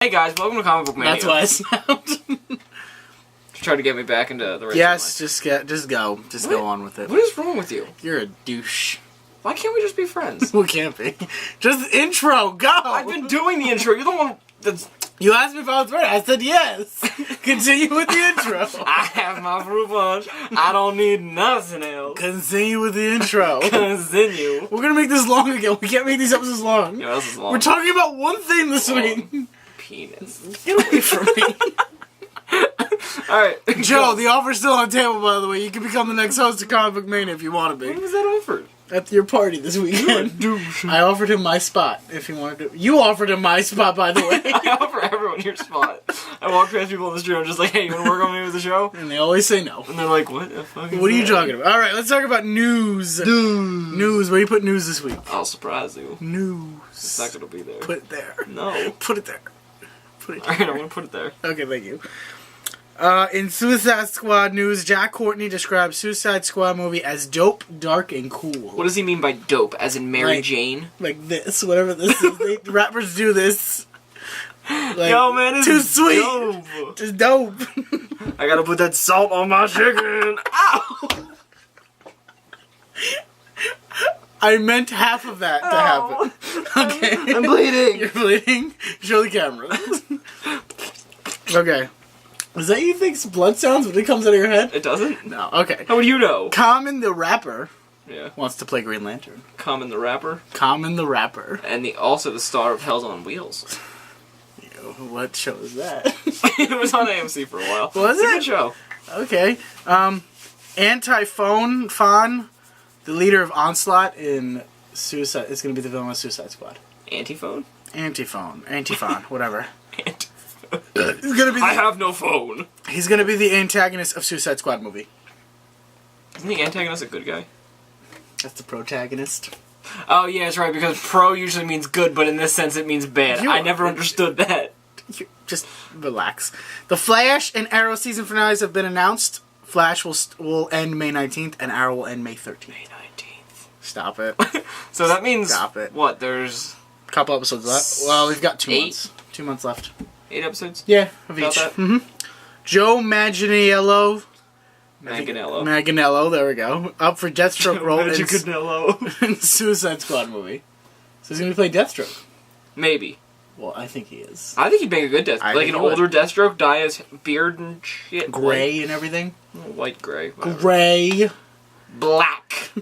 Hey guys, welcome to Comic Book Mania. That's why I snapped. Try to get me back into the right. Yes, just go on with it. What is wrong with you? You're a douche. Why can't we just be friends? We can't be. Just intro, go! I've been doing the intro. You're the one that's... You asked me if I was ready. I said yes. Continue with the intro. I have my fruit punch. I don't need nothing else. Continue with the intro. Continue. We're gonna make this long again. We can't make these episodes long. Yeah, this is long. We're talking about one thing this week. Penis. Get away from me. Alright. Joe, the offer's still on the table, by the way. You can become the next host of Comic Book Mania if you want to When be. was that offered? At your party this weekend. I offered him my spot if he wanted to. You offered him my spot, by the way. I offer everyone your spot. I walk past people in the street, I'm just like, hey, you want to work on me with the show? And they always say no. And they're like, what the fuck is What are you that? talking about? Alright, let's talk about news. News. Where you put news this week? I'll surprise you. News. It's not gonna be there. Put it there. No. Put it there. Put it there. Alright, I'm gonna put it there. Okay, thank you. In Suicide Squad news, Jack Courtney describes Suicide Squad movie as dope, dark, and cool. What does he mean by dope? As in Mary Like- Jane? Like this, whatever this is. Rappers do this. Like, Yo, man, this too is sweet. dope. Just dope. I gotta put that salt on my chicken. Ow! I meant half of that to happen. Okay. I'm bleeding. You're bleeding? Show the camera. Okay. Is that you think's blood sounds when it comes out of your head? It doesn't? No. Okay. How would you know? Common the Rapper Yeah. wants to play Green Lantern. Common the Rapper. Common the Rapper. And also the star of Hell's on Wheels. Yo, what show is that? It was on AMC for a while. Was It's a it? good show. Okay. Anti-Phone, the leader of Onslaught in Suicide, is going to be the villain of Suicide Squad. Antiphone? Antiphon, whatever. Antiphone. He's gonna be. I have no phone. He's gonna be the antagonist of Suicide Squad movie. Isn't the antagonist a good guy? That's the protagonist. Oh, yeah, that's right, because pro usually means good, but in this sense it means bad. I never understood that. Just relax. The Flash and Arrow season finales have been announced. Flash will end May 19th, and Arrow will end May 13th. May 19th. Stop it. So that means... Stop it. What, there's... A couple episodes left. Well, we've got 2 8? months. 2 months left. 8 episodes? Yeah, of About each. that? Mm-hmm. Joe Manganiello. Manganiello. There we go. Up for Deathstroke role in Manganiello. Suicide Squad movie. So he's going to play Deathstroke. Maybe. Well, I think he is. I think he'd make a good Deathstroke. I Like think an he would. older Deathstroke, dye his beard and shit. Gray and everything. White gray. Whatever. Gray. Black.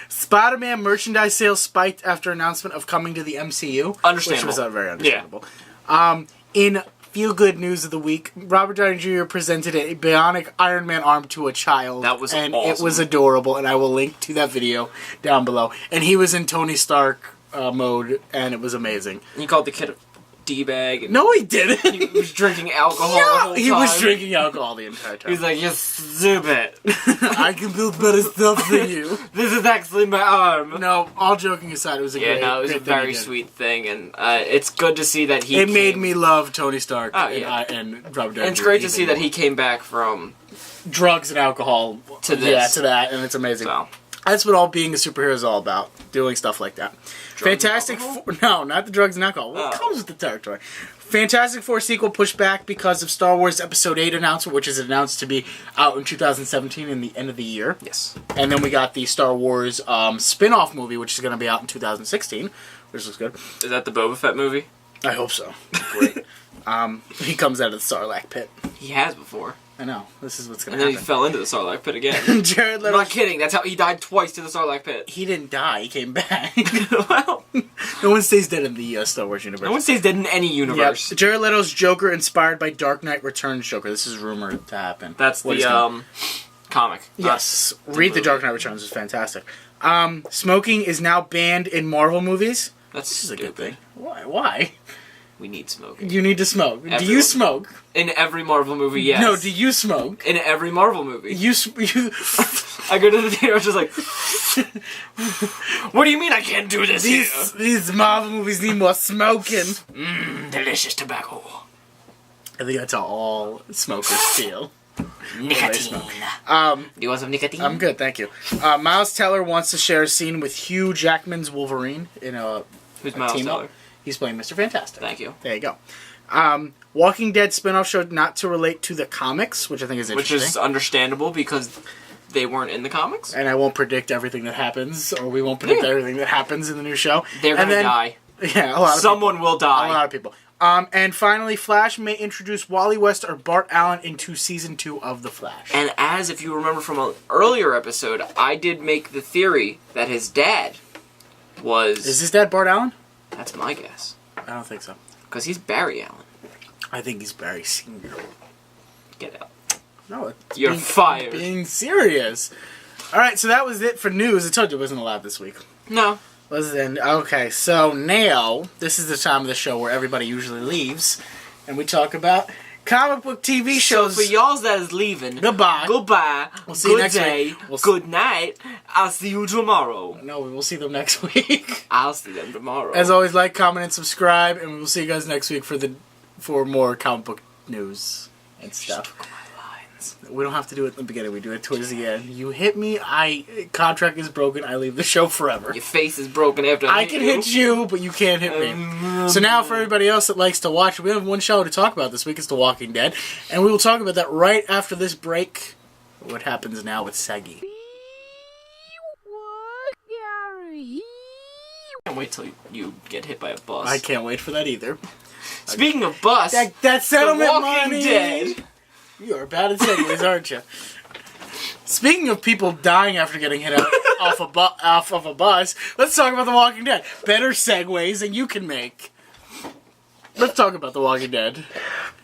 Spider-Man merchandise sales spiked after announcement of coming to the MCU. Understandable. Which was very understandable. Yeah. In feel-good news of the week, Robert Downey Jr. presented a bionic Iron Man arm to a child. That was and awesome. it was adorable, and I will link to that video down below. And he was in Tony Stark mode, and it was amazing. And you called the kid a D-bag. And No, he didn't. he was drinking alcohol the whole time. He was drinking alcohol the entire time. He's like, you stupid. I can build better stuff than you. This is actually my arm. No, all joking aside, it was a great, Yeah, no, it was a great thing he very did. sweet thing, and it's good to see that he It made came- me love Tony Stark Oh, yeah. and Robert Downey. And it's great to even see that more. he came back from drugs and alcohol To this. Yeah, to that, and it's amazing. so. That's what all being a superhero is all about, doing stuff like that. Drugs Fantastic and Four, no, not the drugs and alcohol. What Oh. comes with the territory? Fantastic Four sequel pushed back because of Star Wars Episode 8 announcement, which is announced to be out in 2017 in the end of the year. Yes. And then we got the Star Wars spin-off movie, which is going to be out in 2016, which looks good. Is that the Boba Fett movie? I hope so. Great. He comes out of the Sarlacc pit. He has before. I know. This is what's going And to then he happen. fell into the Sarlacc pit again. Jared I'm Leto. not kidding. That's how he died twice to the Sarlacc pit. He didn't die. He came back. Well, No one stays dead in the Star Wars universe. no one stays dead in any Yep. universe. Jared Leto's Joker inspired by Dark Knight Returns Joker. This is rumored to happen. That's What the is gonna- comic. Yes. the Read The movie. Dark Knight Returns. It's fantastic. Smoking is now banned in Marvel movies. That's This is a stupid. good thing. Why? We need smoking. You need to smoke. Do you Everyone. smoke? In every Marvel movie, yes. No, do you smoke? In every Marvel movie. You I go to the theater, I'm just like, what do you mean I can't do this here? these Marvel movies need more smoking. Delicious tobacco. I think that's how all smokers feel. Nicotine. Um, Do you want some nicotine? I'm good, thank you. Miles Teller wants to share a scene with Hugh Jackman's Wolverine in a Who's a Miles team-up. Teller? He's playing Mr. Fantastic. Thank you. There you go. Walking Dead spinoff show not to relate to the comics, which I think is interesting. Which is understandable because they weren't in the comics. And I won't predict everything that happens, or we won't predict everything that happens in the new show. They're going to die. Yeah, a lot of Someone people. will die. A lot of people. And finally, Flash may introduce Wally West or Bart Allen into Season 2 of The Flash. And as if you remember from an earlier episode, I did make the theory that his dad was... Is his dad Bart Allen? That's my guess. I don't think so. Because he's Barry Allen. I think he's Barry Sr. Get out. No, You're fired. Being serious. Alright, so that was it for news. I told you it wasn't allowed this week. No. Okay, so now, this is the time of the show where everybody usually leaves, and we talk about comic book TV shows. So for y'all that is leaving, goodbye. We'll see you next day. week. Good night. I'll see you tomorrow. No, we will see them next week. I'll see them tomorrow. As always, like, comment, and subscribe, and we will see you guys next week for more comic book news and stuff. We don't have to do it in the beginning. We do it towards the end. You hit me, contract is broken. I leave the show forever. Your face is broken after I can hit you, but you can't hit me. So now, for everybody else that likes to watch, we have one show to talk about this week. It's The Walking Dead, and we will talk about that right after this break. What happens now with Saggy? Can't wait till you get hit by a bus. I can't wait for that either. Speaking of bus, that settlement The Walking money. Dead. You are bad at segues, aren't you? Speaking of people dying after getting hit off of a bus, let's talk about The Walking Dead. Better segues than you can make. Let's talk about The Walking Dead.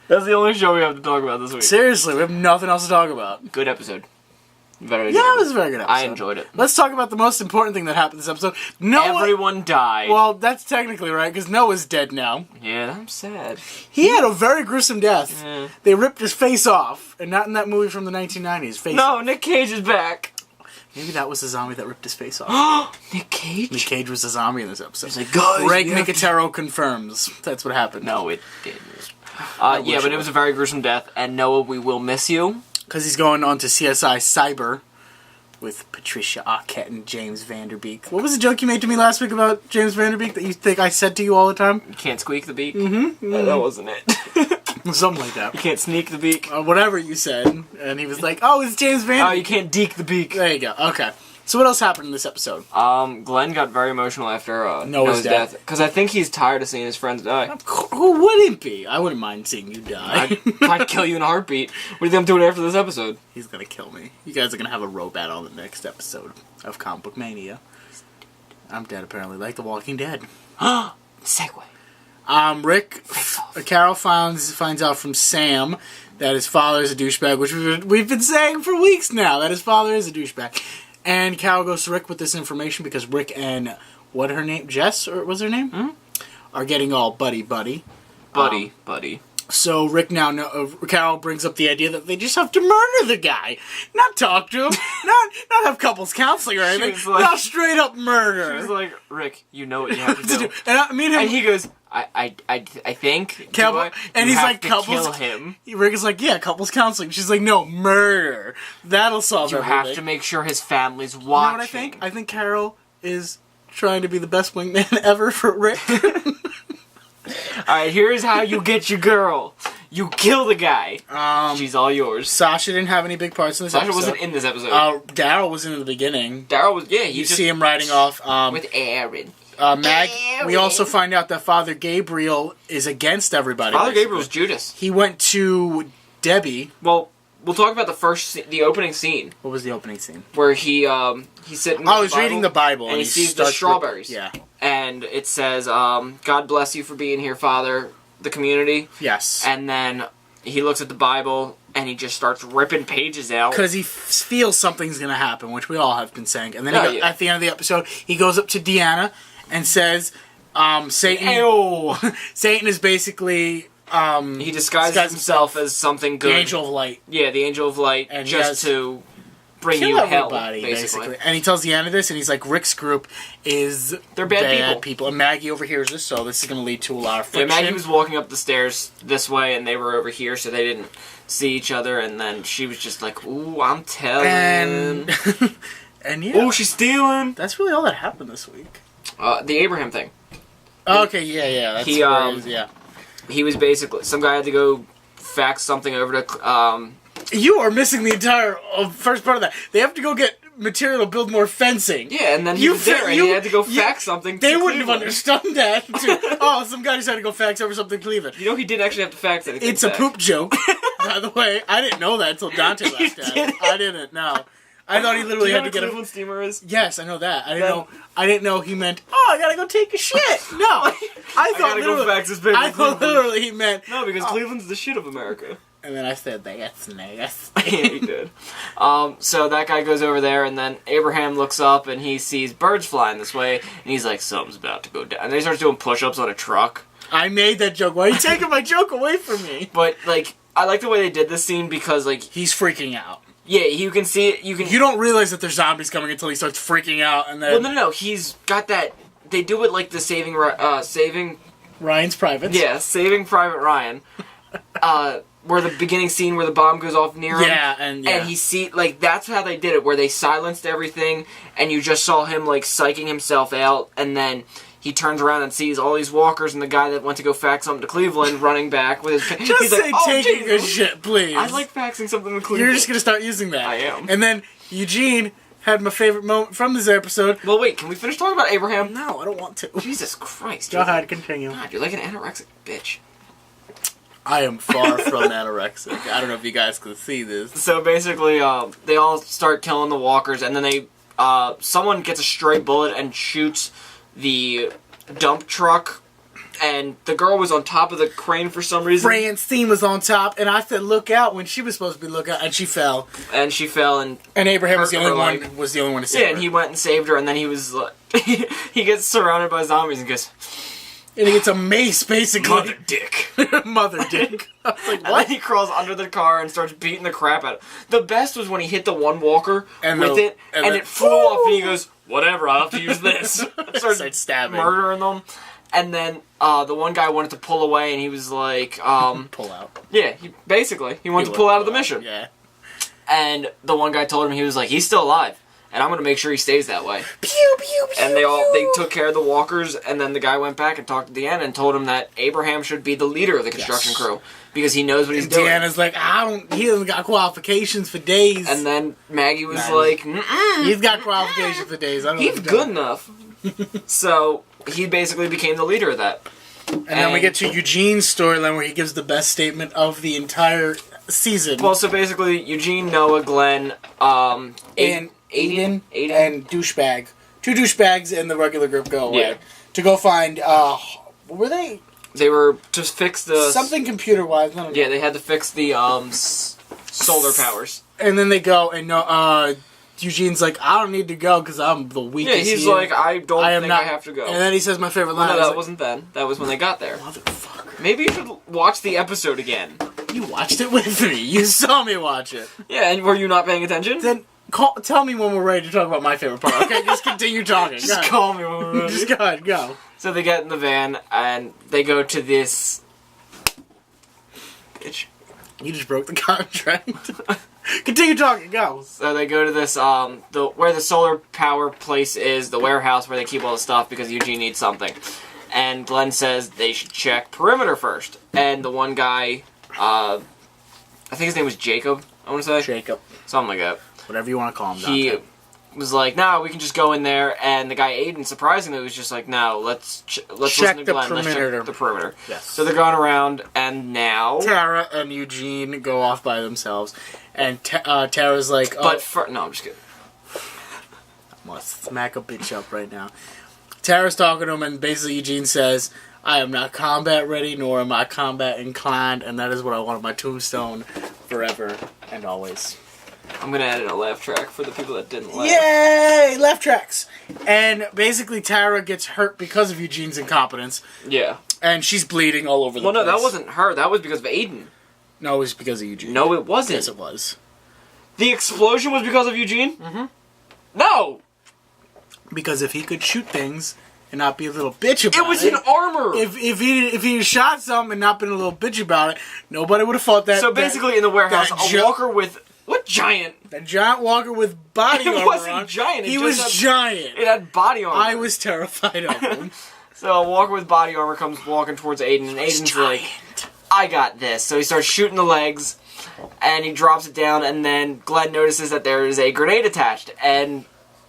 That's the only show we have to talk about this week. Seriously, we have nothing else to talk about. Good episode. It was a very good episode. I enjoyed it. Let's talk about the most important thing that happened this episode. Everyone died. Well, that's technically right, because Noah's dead now. Yeah, I'm sad. He had a very gruesome death. Yeah. They ripped his face off, and not in that movie from the 1990s. No, Nick Cage is back. Maybe that was the zombie that ripped his face off. Nick Cage? Nick Cage was the zombie in this episode. He's like, guys, Greg Nicotero confirms. That's what happened. No, it didn't. Yeah, but it was a very gruesome death, and Noah, we will miss you. Because he's going on to CSI Cyber with Patricia Arquette and James Vanderbeek. What was the joke you made to me last week about James Vanderbeek that you think I said to you all the time? You can't squeak the beak? Mm-hmm. That wasn't it. Something like that. You can't sneak the beak? Whatever you said. And he was like, oh, it's James Vanderbeek. Oh, you can't deke the beak. There you go. Okay. So what else happened in this episode? Glenn got very emotional after Noah's death. Because I think he's tired of seeing his friends die. Who wouldn't be? I wouldn't mind seeing you die. I'd kill you in a heartbeat. What do you think I'm doing after this episode? He's gonna kill me. You guys are gonna have a row battle on the next episode of Comic Book Mania. I'm dead, apparently, like The Walking Dead. Segue. Carol finds out from Sam that his father is a douchebag, which we've been saying for weeks now, that his father is a douchebag. And Carol goes to Rick with this information because Rick and, what her name, Jess, or was her name? Mm-hmm. Are getting all buddy. Buddy. So Rick Carol brings up the idea that they just have to murder the guy. Not talk to him. not have couples counseling or anything. Like, not straight up murder. She's like, Rick, you know what you have to do. And he goes, I think. And he's like, couples. Kill him. Rick is like, yeah, couples counseling. She's like, no, murder. That'll solve everything. You have to make sure his family's watching. You know what I think? I think Carol is trying to be the best wingman ever for Rick. Alright, here's how you get your girl. You kill the guy. She's all yours. Sasha didn't have any big parts in this episode. Sasha wasn't in this episode. Daryl was in the beginning. Daryl was, yeah. You see him riding off. With Aaron. We also find out that Father Gabriel is against everybody. Father Gabriel was Judas. He went to Debbie. Well, we'll talk about the opening scene. What was the opening scene? Where he's sitting. Oh, he's reading the Bible and he sees the strawberries. Yeah. And it says, "God bless you for being here, Father." The community. Yes. And then he looks at the Bible and he just starts ripping pages out because he feels something's gonna happen, which we all have been saying. And then at the end of the episode, he goes up to Deanna and says, "Satan." Ew. Satan is basically. He disguises himself as something good. The Angel of Light. Yeah, the Angel of Light, and just to bring kill you hell, basically. And he tells Deanna this, and he's like, Rick's group is they're bad people. And Maggie overhears this, so this is going to lead to a lot of friction. Yeah, Maggie was walking up the stairs this way, and they were over here, so they didn't see each other, and then she was just like, ooh, I'm telling. And yeah. Oh, she's stealing. That's really all that happened this week. The Abraham thing. Okay, yeah. That's he was basically some guy had to go fax something over to. You are missing the entire first part of that. They have to go get material to build more fencing. Yeah, and then he was there, and he had to go fax something. They to wouldn't have Cleveland. understood that. Some guy decided to go fax over something to Cleveland. You know, he didn't actually have to fax anything. It's a poop joke, by the way. I didn't know that until Dante laughed at it. I didn't know. I thought he literally had to get a Cleveland steamer is. Yes, I know that. I didn't know he meant. Oh, I gotta go take a shit. No, I thought go fax this paper. I thought literally he meant no, because Cleveland's the shit of America. And then I said, that's nice. Yeah, he did. So that guy goes over there, and then Abraham looks up, and he sees birds flying this way, and he's like, something's about to go down. And then he starts doing push-ups on a truck. I made that joke. Why are you taking my joke away from me? But, like, I like the way they did this scene because, like... He's freaking out. Yeah, you can see it. You don't realize that there's zombies coming until he starts freaking out, and then... Well, no. He's got that... They do it like the saving... Ryan's Privates. Yeah, Saving Private Ryan. Where the beginning scene where the bomb goes off near him. Yeah, and he like, that's how they did it, where they silenced everything, and you just saw him, like, psyching himself out, and then he turns around and sees all these walkers and the guy that went to go fax something to Cleveland running back with his... Just he's say like, taking a shit, please. I like faxing something to Cleveland. You're just gonna start using that. I am. And then Eugene had my favorite moment from this episode. Well, wait, can we finish talking about Abraham? No, I don't want to. Jesus Christ. Go ahead, continue. God, you're like an anorexic bitch. I am far from anorexic. I don't know if you guys can see this. So basically, they all start killing the walkers, and then they, someone gets a stray bullet and shoots the dump truck, and the girl was on top of the crane for some reason. Francine was on top, and I said, "Look out!" when she was supposed to be look out, and she fell. And she fell, and Abraham was the only one. one. Was the only one to save yeah, her. and he went and saved her, and then he was like, he gets surrounded by zombies and goes, and he gets a mace, basically. Mother dick. Mother dick. I was like, And what? then he crawls under the car and starts beating the crap out of it. The best was when he hit the one walker and it flew off, and he goes, whatever, I'll have to use this. Starts stabbing. Murdering them. And then the one guy wanted to pull away, and he was like... pull out. Yeah, he wanted to pull out of the mission. Yeah. And the one guy told him, he was like, he's still alive. And I'm going to make sure he stays that way. Pew, pew, pew, and they took care of the walkers, and then the guy went back and talked to Deanna and told him that Abraham should be the leader of the construction crew because he knows what he's doing. Deanna's like, he hasn't got qualifications for days. And then Maggie was like, mm-mm. He's got qualifications for days. I don't know He's good enough. So he basically became the leader of that. And then we get to Eugene's storyline where he gives the best statement of the entire season. Well, so basically, Eugene, Noah, Glenn, and Aiden and douchebag. 2 douchebags and the regular group go away. Yeah. To go find, what were they? They were to fix the... Something computer-wise. I don't know. Yeah, they had to fix the solar powers. And then they go, and Eugene's like, I don't need to go because I'm the weakest. Yeah, he's like, I don't think I have to go. And then he says my favorite line. No, that wasn't then. That was when they got there. Motherfucker. Maybe you should watch the episode again. You watched it with me. You saw me watch it. Yeah, and were you not paying attention? Then tell me when we're ready to talk about my favorite part. Okay, just continue talking. Just call me when we're ready. Just go ahead, go. So they get in the van, and they go to this... Bitch. You just broke the contract. Continue talking, go. So they go to this, where the solar power place is, the warehouse where they keep all the stuff because Eugene needs something. And Glenn says they should check perimeter first. And the one guy, I think his name was Jacob, I want to say? Jacob. Something like that. Whatever you want to call him, He was like, no, we can just go in there. And the guy Aiden, surprisingly, was just like, no, let's check listen to the Glenn. perimeter. Let's check the perimeter. Yes. So they're going around, and now... Tara and Eugene go off by themselves. And Tara's like, no, I'm just kidding. I'm gonna smack a bitch up right now. Tara's talking to him, and basically Eugene says, I am not combat ready, nor am I combat inclined, and that is what I want on my tombstone forever and always. I'm gonna add in a laugh track for the people that didn't laugh. Yay! Left tracks! And basically Tara gets hurt because of Eugene's incompetence. Yeah. And she's bleeding all over the place. Well, no, that wasn't her. That was because of Aiden. No, it was because of Eugene. No, it wasn't. Yes, it was. The explosion was because of Eugene? Mm-hmm. No! Because if he could shoot things and not be a little bitch about it... It was in armor! If he had shot something and not been a little bitch about it, nobody would have fought that... So basically in the warehouse, a walker with... What giant? A giant walker with body armor It wasn't on. giant. He was giant. It had body armor. I was terrified of him. So a walker with body armor comes walking towards Aiden, and Aiden's like, I got this. So he starts shooting the legs, and he drops it down, and then Glenn notices that there is a grenade attached, and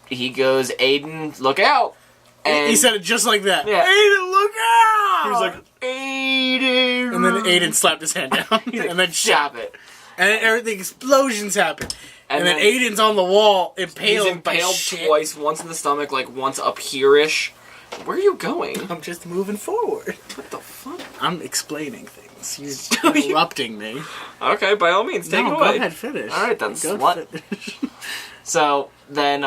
he goes, Aiden, look out. And he said it just like that. Yeah. Aiden, look out! He was like, Aiden. And then Aiden slapped his hand down, and then shot it. And then everything, explosions happen. And then then Aiden's on the wall, impaled, he's impaled by shit. twice, once in the stomach, like once up here-ish. Where are you going? I'm just moving forward. What the fuck? I'm explaining things. You're interrupting me. Okay, by all means, take it away. Go ahead, finish. Alright then, Go slut. finish. So, then,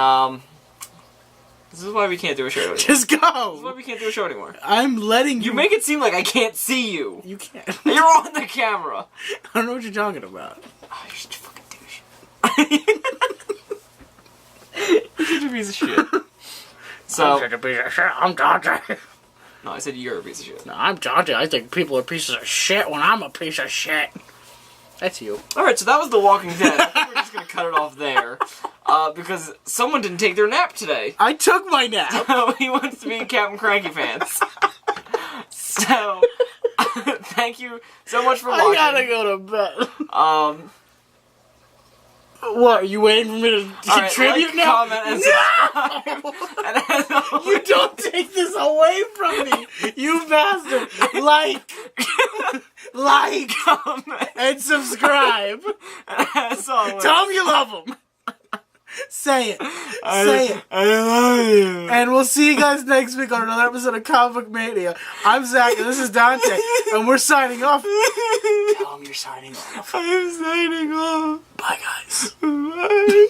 this is why we can't do a show anymore. Just This is why go. we can't do a show anymore. I'm letting you... You make it seem like I can't see you. You can't. You're on the camera. I don't know what you're talking about. Oh, you're such a fucking douche. You're such a piece of shit. So, I'm such a piece of shit. I'm Dante. no, I said you're a piece of shit. No, I'm Dante. I think people are pieces of shit when I'm a piece of shit. That's you. Alright, so that was The Walking Dead. I think we're just gonna cut it off there. Because someone didn't take their nap today. I took my nap. So he wants to be Captain Cranky Pants. So, thank you so much for watching. I gotta go to bed. What, are you waiting for me to contribute like, now? comment, and subscribe. And as always, You don't take this away from me, you bastard! Like, comment, and subscribe. and as always, Tell them you love them. Say it. Say it. I love you. And we'll see you guys next week on another episode of Comic Book Mania. I'm Zach, and this is Dante, and we're signing off. Tell them you're signing off. I'm signing off. Bye, guys. Bye.